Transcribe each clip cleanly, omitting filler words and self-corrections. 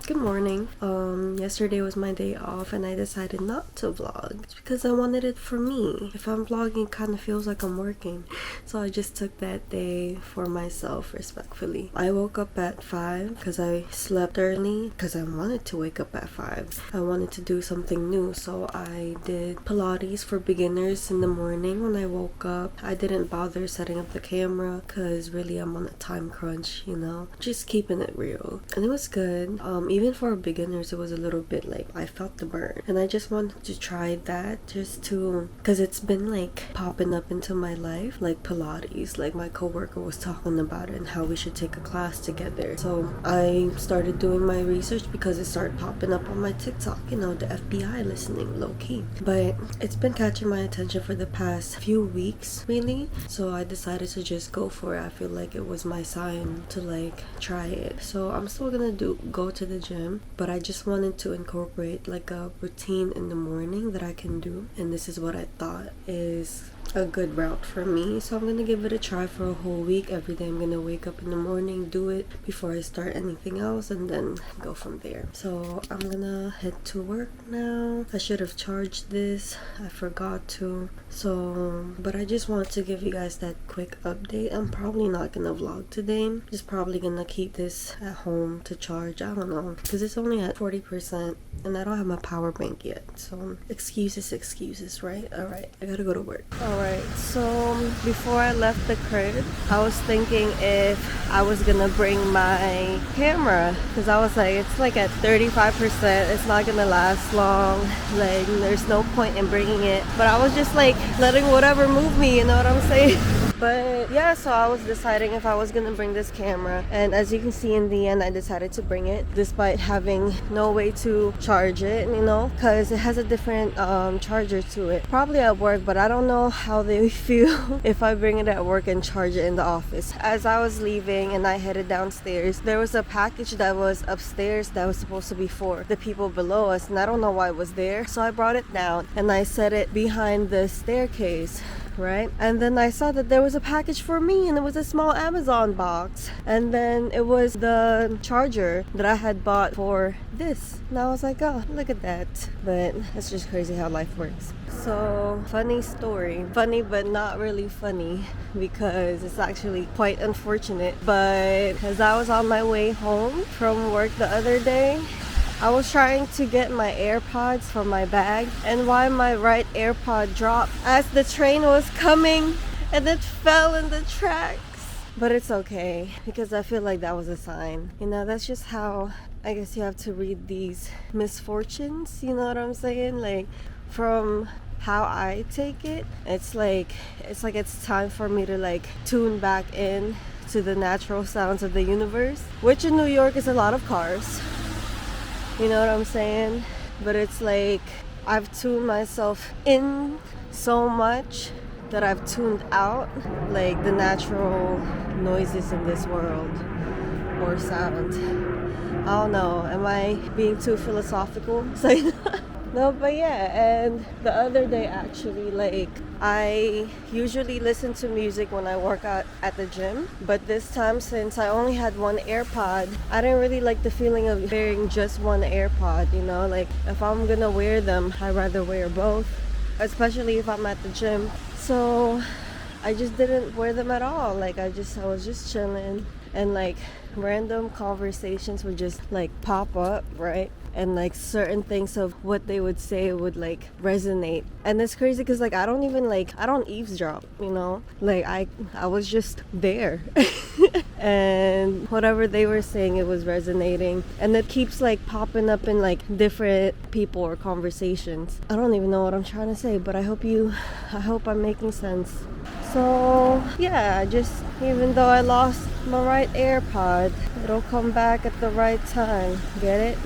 Good morning. Yesterday was my day off and I decided not to vlog. It's because I wanted it for me. If I'm vlogging, it kind of feels like I'm working. So I just took that day for myself, respectfully. I woke up at 5 because I slept early because I wanted to wake up at 5. I wanted to do something new, so I did Pilates for beginners in the morning when I woke up. I didn't bother setting up the camera because really I'm on a time crunch, just keeping it real. And it was good. Even for beginners, it was a little bit like I felt the burn, and I just wanted to try that just to, because it's been like popping up into my life, like Pilates. Like my coworker was talking about it and how we should take a class together. So I started doing my research because it started popping up on my TikTok, the FBI listening low key. But it's been catching my attention for the past few weeks, really. So I decided to just go for it. I feel like it was my sign to like try it. So I'm still gonna go to the gym, but I just wanted to incorporate like a routine in the morning that I can do, and this is what I thought is a good route for me. So I'm gonna give it a try for a whole week. Every day I'm gonna wake up in the morning, do it before I start anything else, and then go from there. So I'm gonna head to work now. I should have charged this, I forgot to. But I just want to give you guys that quick update. I'm probably not gonna vlog today. Just probably gonna keep this at home to charge. I don't know, because it's only at 40% and I don't have my power bank yet. So excuses, right? Alright, I gotta go to work. Alright, so before I left the crib, I was thinking if I was gonna bring my camera, because I was like, it's like at 35%, it's not gonna last long, like there's no point in bringing it. But I was just like letting whatever move me, you know what I'm saying? But yeah, so I was deciding if I was gonna bring this camera, and as you can see, in the end I decided to bring it despite having no way to charge it, because it has a different charger to it, probably at work, but I don't know how they feel if I bring it at work and charge it in the office. As I was leaving and I headed downstairs, there was a package that was upstairs that was supposed to be for the people below us, and I don't know why it was there. So I brought it down and I set it behind the staircase, right? And then I saw that there was a package for me, and it was a small Amazon box, and then it was the charger that I had bought for this, and I was like, oh, look at that. But it's just crazy how life works. So funny story, funny but not really funny, because it's actually quite unfortunate. But as I was on my way home from work the other day, I was trying to get my AirPods from my bag, and why my right AirPod dropped as the train was coming, and it fell in the tracks. But it's okay, because I feel like that was a sign. That's just how I guess you have to read these misfortunes, you know what I'm saying? Like, from how I take it, it's like it's time for me to like tune back in to the natural sounds of the universe, which in New York is a lot of cars. You know what I'm saying? But it's like I've tuned myself in so much that I've tuned out like the natural noises in this world, or sound. I don't know, am I being too philosophical? No, but yeah, and the other day actually, like, I usually listen to music when I work out at the gym, but this time, since I only had one AirPod, I didn't really like the feeling of wearing just one AirPod, like if I'm gonna wear them, I'd rather wear both, especially if I'm at the gym. So I just didn't wear them at all. Like I was just chilling, and like random conversations would just like pop up, right? And like certain things of what they would say would like resonate. And it's crazy because like I don't eavesdrop, like I was just there. And whatever they were saying, it was resonating, and it keeps like popping up in like different people or conversations. I don't even know what I'm trying to say, but I hope I'm making sense. So yeah, even though I lost my right AirPod, it'll come back at the right time. Get it?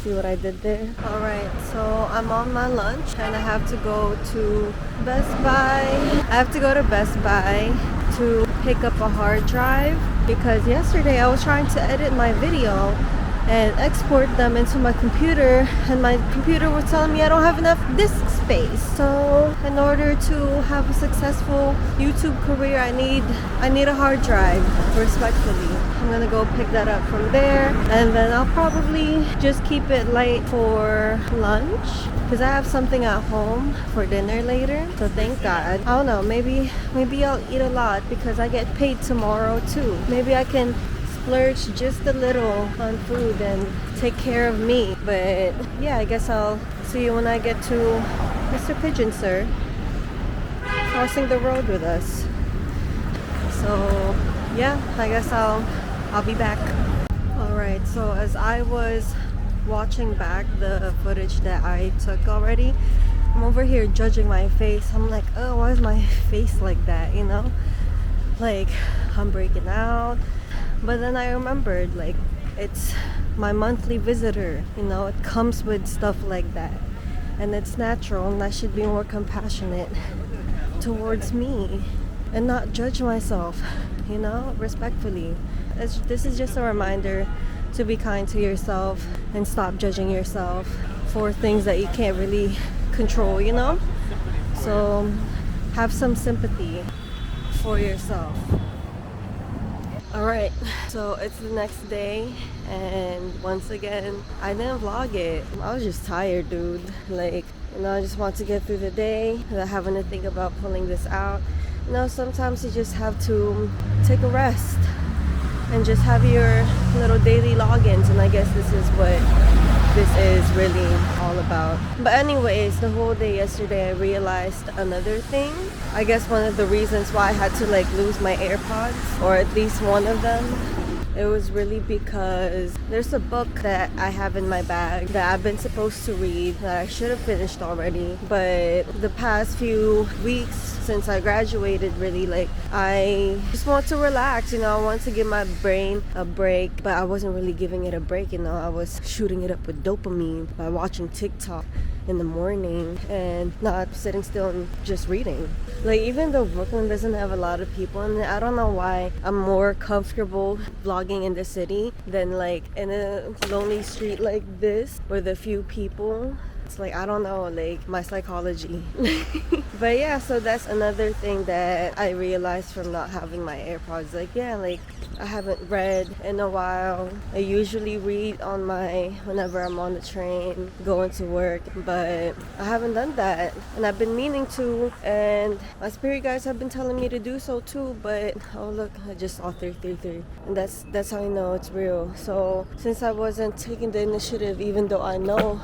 See what I did there? Alright, so I'm on my lunch and I have to go to Best Buy. I have to go to Best Buy to pick up a hard drive, because yesterday I was trying to edit my video and export them into my computer, and my computer was telling me I don't have enough disk space. So in order to have a successful YouTube career, I need a hard drive, respectfully. I'm gonna go pick that up from there, and then I'll probably just keep it light for lunch because I have something at home for dinner later. So thank God. I don't know, maybe I'll eat a lot because I get paid tomorrow too. Maybe I can splurge just a little on food and take care of me. But yeah, I guess I'll see you when I get to Mr. Pigeon Sir crossing the road with us. So yeah, I guess I'll be back. Alright, so as I was watching back the footage that I took already, I'm over here judging my face. I'm like, oh, why is my face like that, you know? Like, I'm breaking out. But then I remembered, like, it's my monthly visitor, you know, it comes with stuff like that. And it's natural, and I should be more compassionate towards me and not judge myself, you know, respectfully. This is just a reminder to be kind to yourself and stop judging yourself for things that you can't really control, you know? So have some sympathy for yourself. Alright, so it's the next day, and once again, I didn't vlog it. I was just tired, dude. Like, you know, I just want to get through the day without having to think about pulling this out. You know, sometimes you just have to take a rest and just have your little daily logins, and I guess this is what this is really all about. But anyways, the whole day yesterday I realized another thing. I guess one of the reasons why I had to like lose my AirPods, or at least one of them, it was really because there's a book that I have in my bag that I've been supposed to read that I should have finished already. But the past few weeks since I graduated, really, like, I just want to relax, you know. I want to give my brain a break, but I wasn't really giving it a break, you know. I was shooting it up with dopamine by watching TikTok in the morning and not sitting still and just reading. Like, even though Brooklyn doesn't have a lot of people in it, I don't know why I'm more comfortable vlogging in the city than like in a lonely street like this with a few people. It's like, I don't know, like my psychology. But yeah, so that's another thing that I realized from not having my AirPods. Like, yeah, like I haven't read in a while. I usually read on whenever I'm on the train going to work, but I haven't done that, and I've been meaning to, and my spirit guides have been telling me to do so too. But oh look, I just saw 333, and that's how I know it's real. So since I wasn't taking the initiative, even though I know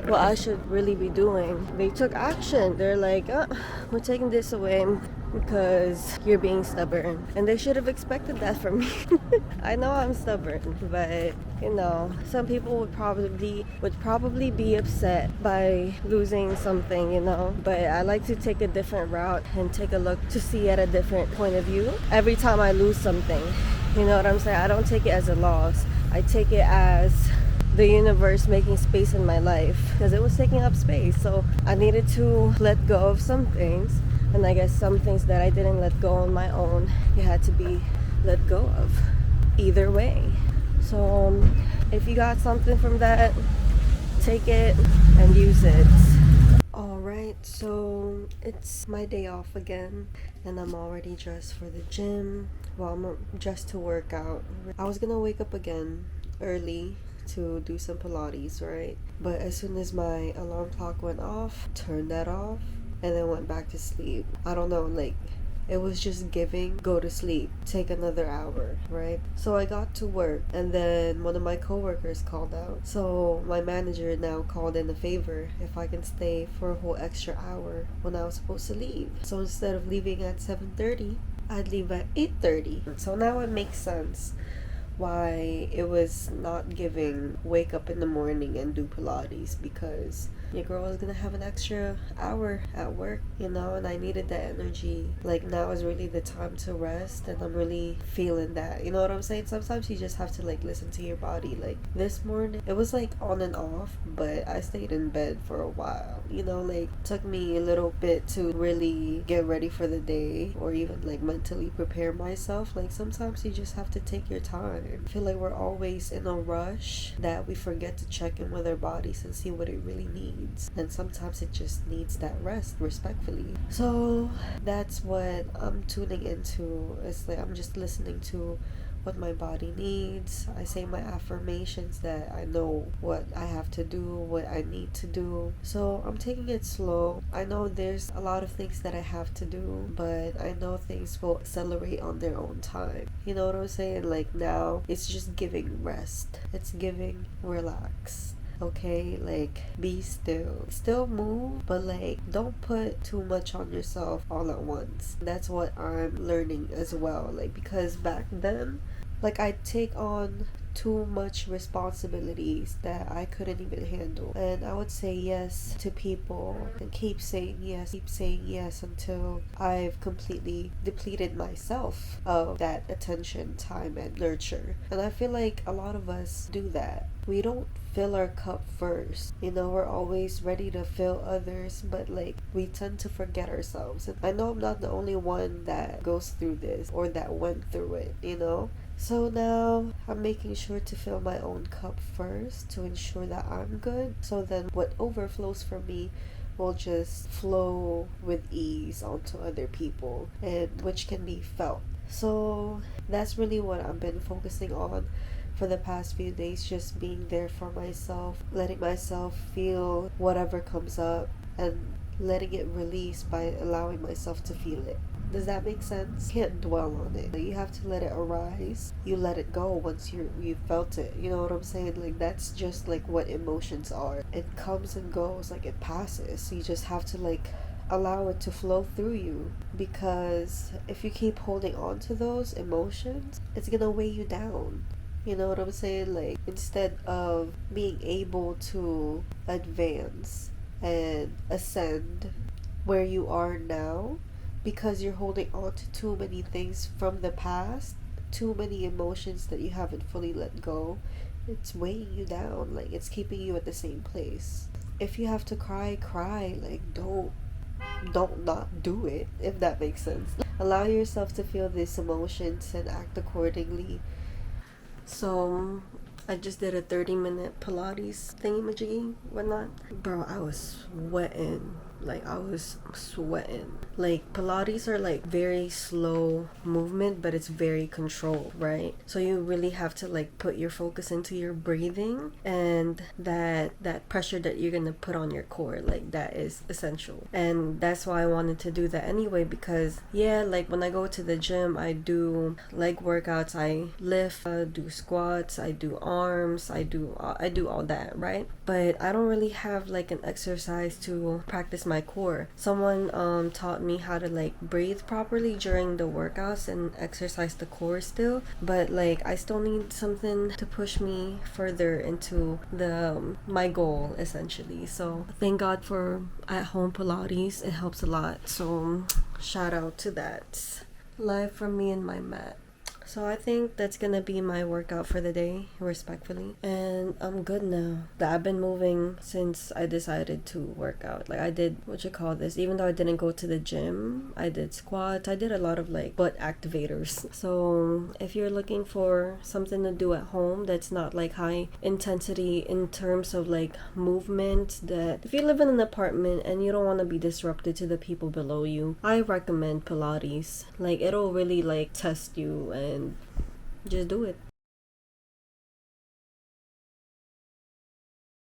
what I should really be doing, they took action. They're like, oh, we're taking this away because you're being stubborn. And they should have expected that from me. I know I'm stubborn, but you know, some people would probably be upset by losing something, you know. But I like to take a different route and take a look to see at a different point of view every time I lose something. You know what I'm saying? I don't take it as a loss. I take it as the universe making space in my life, because it was taking up space. So I needed to let go of some things, and I guess some things that I didn't let go on my own, it had to be let go of. Either way. So if you got something from that, take it and use it. Alright, so it's my day off again, and I'm already dressed for the gym. Well, I'm dressed to work out. I was gonna wake up again early to do some Pilates, right? But as soon as my alarm clock went off, turned that off, and then went back to sleep. I don't know, like, it was just giving, go to sleep, take another hour, right? So I got to work, and then one of my coworkers called out. So my manager now called in a favor if I can stay for a whole extra hour when I was supposed to leave. So instead of leaving at 7:30, I'd leave at 8:30. So now it makes sense why it was not giving wake up in the morning and do Pilates, because your girl was gonna have an extra hour at work, you know, and I needed that energy. Like, now is really the time to rest, and I'm really feeling that, you know what I'm saying? Sometimes you just have to like listen to your body. Like this morning, it was like on and off, but I stayed in bed for a while, you know, like took me a little bit to really get ready for the day, or even like mentally prepare myself. Like sometimes you just have to take your time. I feel like we're always in a rush that we forget to check in with our bodies and see what it really needs. And sometimes it just needs that rest, respectfully. So that's what I'm tuning into. It's like I'm just listening to what my body needs. I say my affirmations that I know what I have to do, what I need to do. So I'm taking it slow. I know there's a lot of things that I have to do, but I know things will accelerate on their own time. You know what I'm saying? Like now, it's just giving rest. It's giving relax. Okay, like be still move, but like don't put too much on yourself all at once. That's what I'm learning as well, like because back then, like I take on too much responsibilities that I couldn't even handle, and I would say yes to people and keep saying yes until I've completely depleted myself of that attention, time, and nurture. And I feel like a lot of us do that. We don't fill our cup first. You know, we're always ready to fill others, but like we tend to forget ourselves. And I know I'm not the only one that goes through this or that went through it, you know? So now I'm making sure to fill my own cup first to ensure that I'm good. So then what overflows from me will just flow with ease onto other people, and which can be felt. So that's really what I've been focusing on for the past few days, just being there for myself, letting myself feel whatever comes up and letting it release by allowing myself to feel it. Does that make sense? You can't dwell on it. You have to let it arise. You let it go once you felt it. You know what I'm saying? Like that's just like what emotions are. It comes and goes, like it passes. So you just have to like allow it to flow through you, because if you keep holding on to those emotions, it's gonna weigh you down. You know what I'm saying? Like instead of being able to advance and ascend where you are now, because you're holding on to too many things from the past, too many emotions that you haven't fully let go, it's weighing you down. Like it's keeping you at the same place. If you have to cry, cry. Like don't not do it, if that makes sense. Allow yourself to feel these emotions and act accordingly. So I just did a 30-minute Pilates thingy whatnot. Bro, I was sweating. Like I was sweating. Like Pilates are like very slow movement, but it's very controlled, right? So you really have to like put your focus into your breathing, and that pressure that you're gonna put on your core, like that is essential. And that's why I wanted to do that anyway, because yeah, like when I go to the gym, I do leg workouts, I lift, do squats, I do arms, I do all that, right? But I don't really have like an exercise to practice my core. Someone taught me how to like breathe properly during the workouts and exercise the core still, but like I still need something to push me further into the my goal essentially. So thank God for at home Pilates. It helps a lot. So shout out to that. Live from me and my mat. So I think that's gonna be my workout for the day, respectfully. And I'm good now. I've been moving since I decided to work out. Like I did, even though I didn't go to the gym, I did squats. I did a lot of like butt activators. So if you're looking for something to do at home that's not like high intensity in terms of like movement, that if you live in an apartment and you don't want to be disrupted to the people below you, I recommend Pilates. Like it'll really like test you, and just do it.